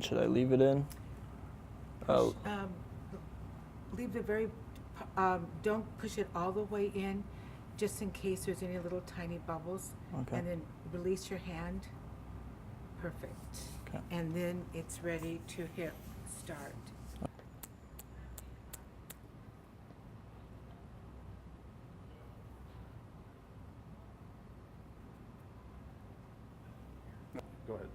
And should I leave it in? Oh, Leave the very, don't push it all the way in, just in case there's any little tiny bubbles. okay. And then release your hand. Perfect. Okay. And then it's ready to hit start. Go ahead.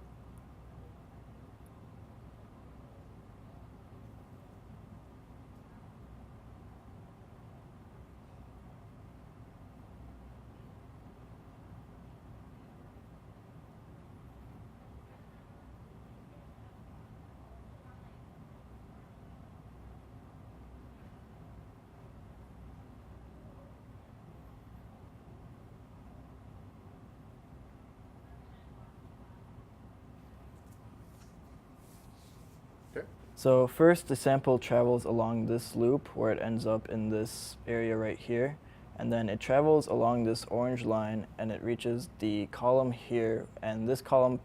Okay. So first, the sample travels along this loop where it ends up in this area right here. And then it travels along this orange line and it reaches the column here. And this column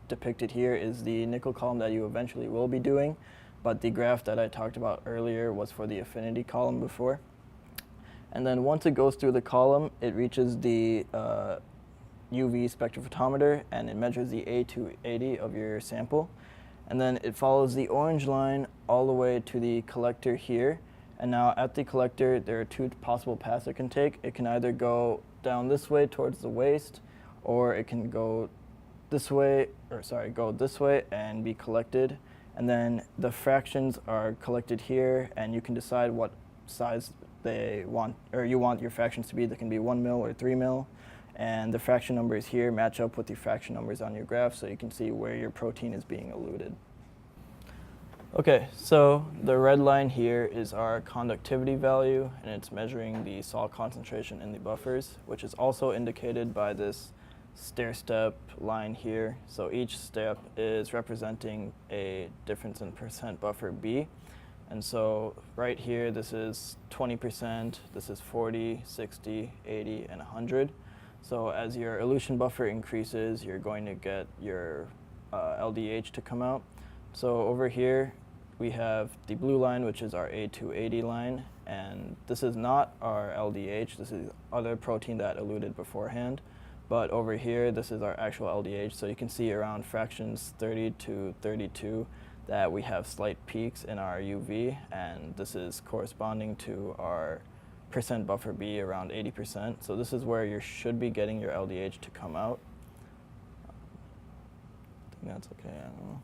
depicted here is the nickel column that you eventually will be doing. But the graph that I talked about earlier was for the affinity column before. And then once it goes through the column, it reaches the UV spectrophotometer and it measures the A280 of your sample. And then it follows the orange line all the way to the collector here. And now at the collector, there are two possible paths it can take. It can either go down this way towards the waste, or it can go this way, go this way and be collected. And then the fractions are collected here, and you can decide what size they want, or you want your fractions to be. They can be 1 mil or 3 mil. And the fraction numbers here match up with the fraction numbers on your graph, so you can see where your protein is being eluted. Okay, so the red line here is our conductivity value, and it's measuring the salt concentration in the buffers, which is also indicated by this stair-step line here. So each step is representing a difference in percent buffer B. And so right here, this is 20%, this is 40, 60, 80, and 100. So as your elution buffer increases, you're going to get your LDH to come out. So over here, we have the blue line, which is our A280 line, and this is not our LDH. This is other protein that eluted beforehand. But over here, this is our actual LDH. So you can see around fractions 30 to 32 that we have slight peaks in our UV, and this is corresponding to our percent buffer B around 80%. So this is where you should be getting your LDH to come out. I think that's okay, I don't know.